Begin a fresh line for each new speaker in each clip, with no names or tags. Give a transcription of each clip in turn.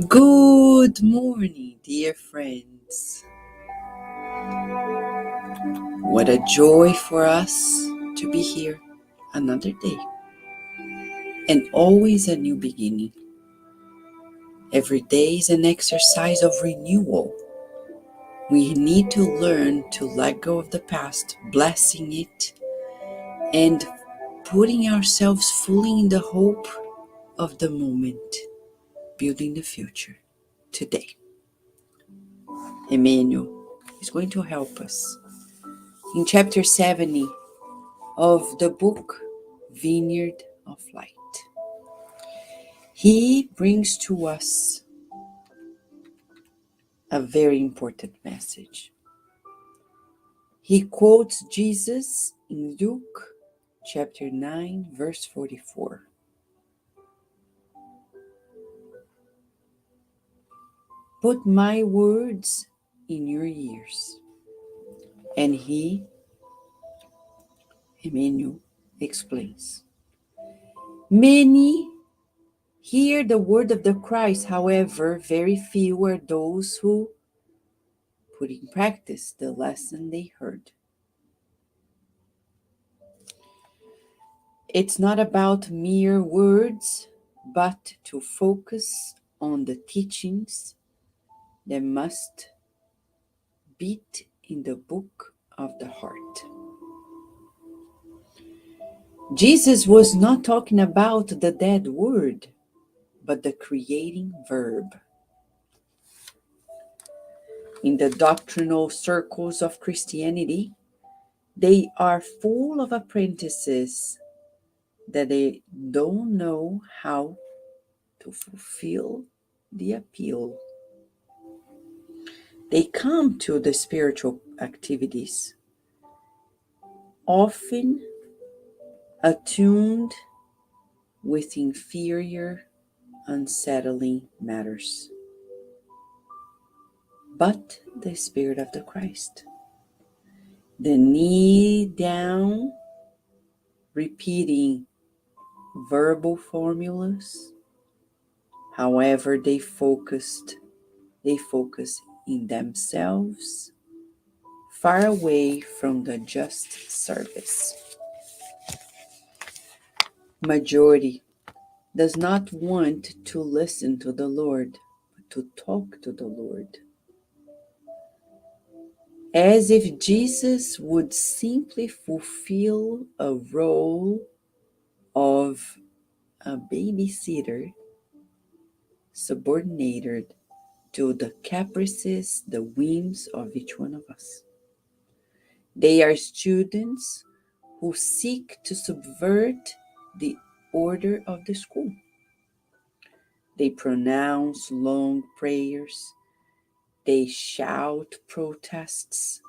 Good morning, dear friends. What a joy for us to be here another day and always a new beginning. Every day is an exercise of renewal. We need to learn to let go of the past, blessing it, and putting ourselves fully in the hope of the moment, building the future today. Emmanuel is going to help us. In chapter 70 of the book Vineyard of Light, he brings to us a very important message. He quotes Jesus in Luke chapter 9, verse 44. Put my words in your ears. And he, Emmanuel, explains. Many hear the word of the Christ, however, very few are those who put in practice the lesson they heard. It's not about mere words, but to focus on the teachings that must beat in the book of the heart. Jesus was not talking about the dead word, but the creating verb. In the doctrinal circles of Christianity, they are full of apprentices that they don't know how to fulfill the appeal. They come to the spiritual activities, often attuned with inferior, unsettling matters. But the Spirit of the Christ, the knee down, repeating verbal formulas, however they focus in themselves, far away from the just service. Majority does not want to listen to the Lord, but to talk to the Lord. As if Jesus would simply fulfill a role of a babysitter subordinated to the caprices, the whims of each one of us. They are students who seek to subvert the order of the school. They pronounce long prayers. They shout protests.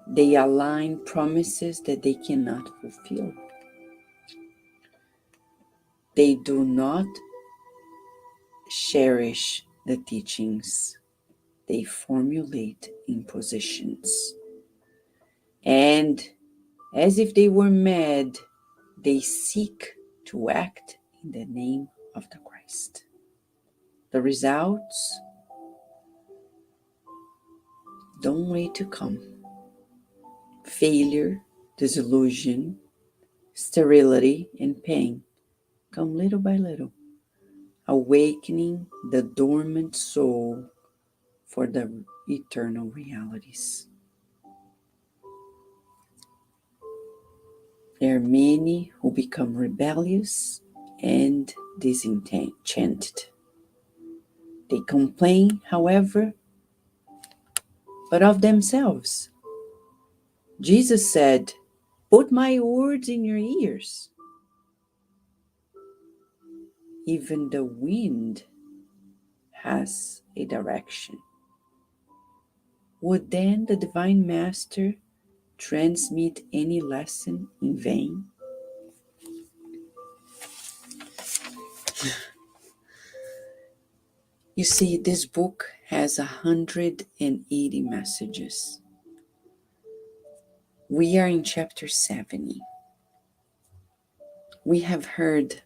They align promises that they cannot fulfill. They do not cherish the teachings. They formulate impositions. And as if they were mad, they seek to act in the name of the Christ. The results don't wait to come. Failure, disillusion, sterility, and pain come little by little, awakening the dormant soul for the eternal realities. There are many who become rebellious and disenchanted. They complain, however, but of themselves. Jesus said, "Put my words in your ears." Even the wind has a direction. Would then the Divine Master transmit any lesson in vain? You see, this book has 180 messages. We are in chapter 70. We have heard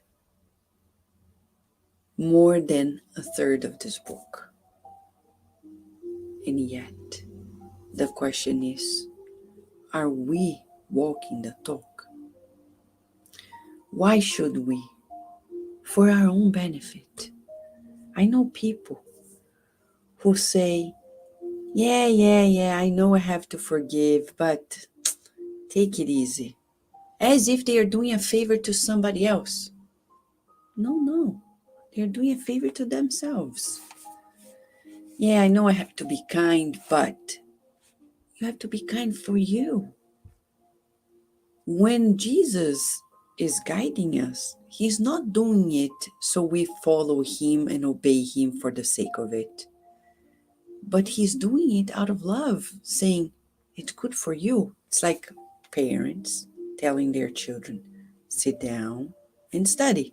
more than a third of this book. And yet, the question is, are we walking the talk? Why should we? For our own benefit. I know people who say, yeah, I know I have to forgive, but take it easy. As if they are doing a favor to somebody else. No. They're doing a favor to themselves. Yeah, I know I have to be kind, but you have to be kind for you. When Jesus is guiding us, he's not doing it so we follow him and obey him for the sake of it. But he's doing it out of love, saying, it's good for you. It's like parents telling their children, sit down and study.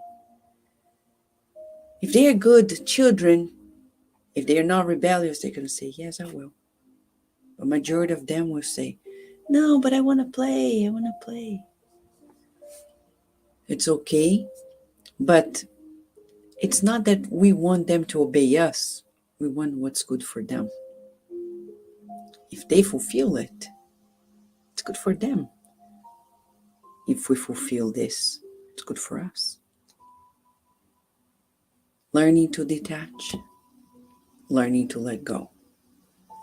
If they are good children, if they are not rebellious, they're going to say, yes, I will. But majority of them will say, no, but I want to play. It's okay, but it's not that we want them to obey us. We want what's good for them. If they fulfill it, it's good for them. If we fulfill this, it's good for us. Learning to detach, learning to let go,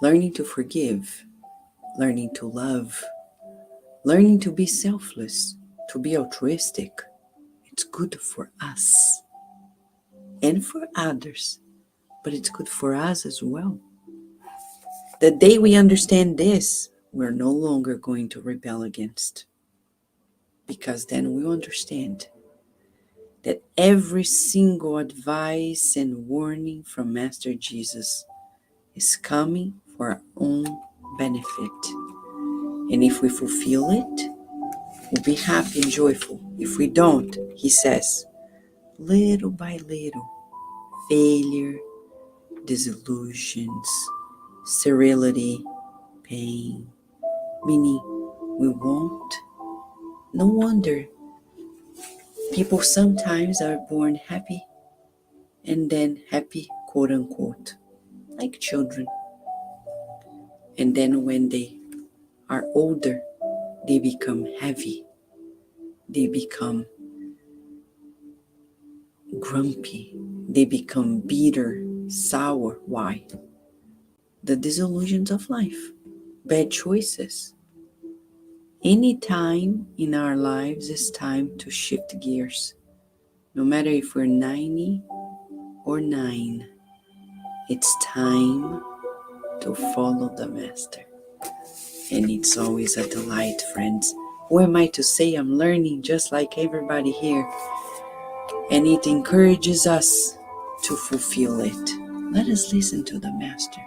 learning to forgive, learning to love, learning to be selfless, to be altruistic. It's good for us and for others, but it's good for us as well. The day we understand this, we're no longer going to rebel against, because then we understand that every single advice and warning from Master Jesus is coming for our own benefit. And if we fulfill it, we'll be happy and joyful. If we don't, he says, little by little, failure, disillusions, sterility, pain, meaning we won't. No wonder people sometimes are born happy and then happy, quote unquote, like children. And then when they are older, they become heavy. They become grumpy. They become bitter, sour. Why? The disillusions of life, bad choices. Any time in our lives is time to shift gears. No matter if we're 90 or 9, it's time to follow the Master. And it's always a delight, friends. Who am I to say I'm learning just like everybody here? And it encourages us to fulfill it. Let us listen to the Master.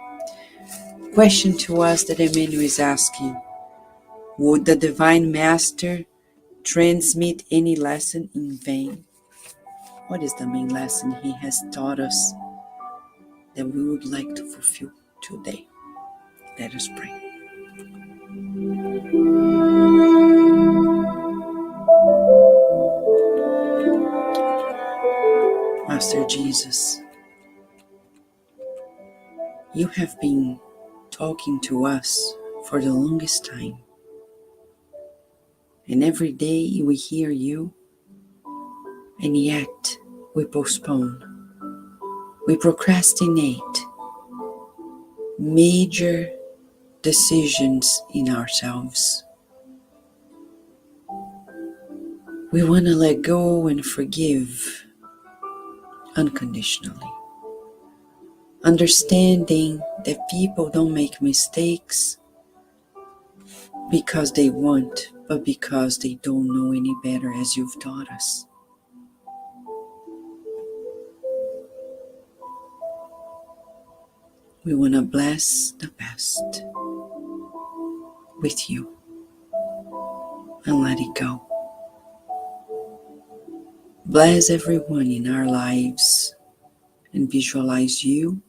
Question to us that Emmanuel is asking: would the Divine Master transmit any lesson in vain? What is the main lesson he has taught us that we would like to fulfill today? Let us pray. Master Jesus, you have been talking to us for the longest time. And every day we hear you, and yet we postpone, we procrastinate major decisions in ourselves. We want to let go and forgive unconditionally, understanding that people don't make mistakes because they want, but because they don't know any better, as you've taught us. We want to bless the best with you and let it go. Bless everyone in our lives and visualize you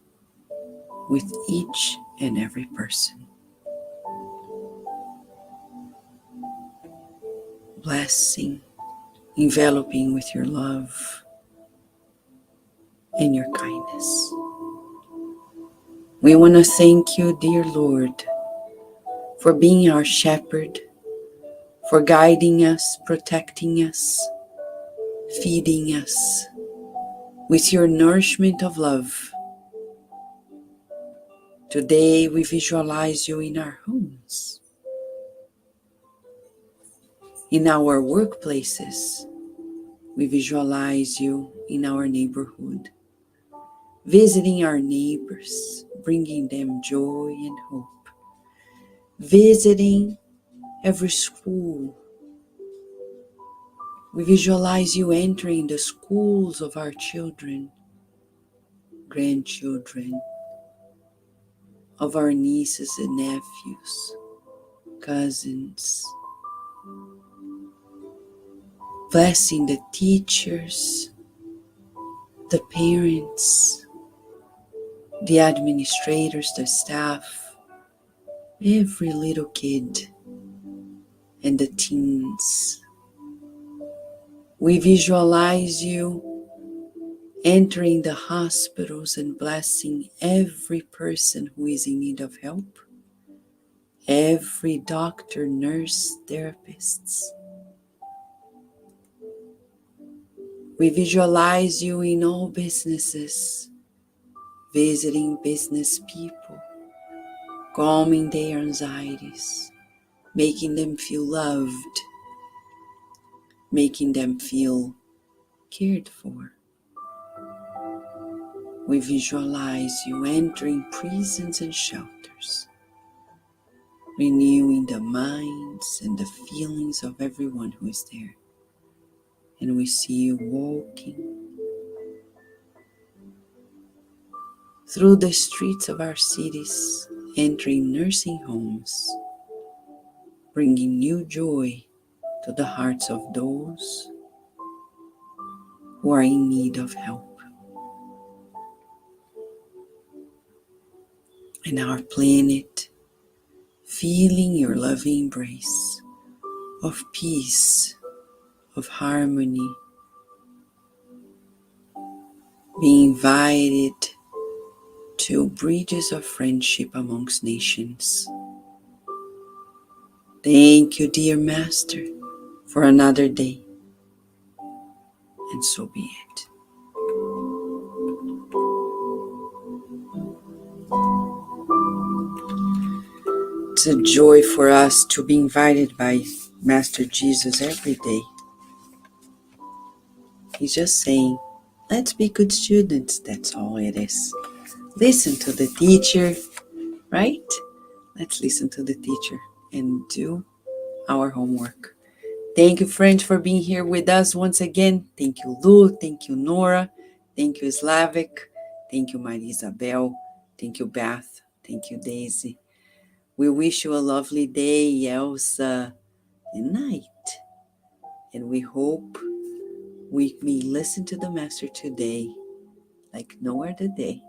with each and every person. Blessing, enveloping with your love, and your kindness. We want to thank you, dear Lord, for being our shepherd, for guiding us, protecting us, feeding us with your nourishment of love. Today we visualize you in our homes, in our workplaces. We visualize you in our neighborhood, visiting our neighbors, bringing them joy and hope, visiting every school. We visualize you entering the schools of our children, grandchildren, of our nieces and nephews, cousins, blessing the teachers, the parents, the administrators, the staff, every little kid, and the teens. We visualize you entering the hospitals and blessing every person who is in need of help, every doctor, nurse, therapists. We visualize you in all businesses, visiting business people, calming their anxieties, making them feel loved, making them feel cared for. We visualize you entering prisons and shelters, renewing the minds and the feelings of everyone who is there. And we see you walking through the streets of our cities, entering nursing homes, bringing new joy to the hearts of those who are in need of help. And our planet, feeling your loving embrace of peace, of harmony, being invited to bridges of friendship amongst nations. Thank you, dear Master, for another day, and so be it. It's a joy for us to be invited by Master Jesus every day. He's just saying, let's be good students, that's all it is. Listen to the teacher, right? Let's listen to the teacher and do our homework. Thank you, friends, for being here with us once again. Thank you, Lu. Thank you, Nora. Thank you, Slavic. Thank you, Maria Isabel. Thank you, Beth. Thank you, Daisy. We wish you a lovely day, Elsa, and night. And we hope we may listen to the Master today like no other day.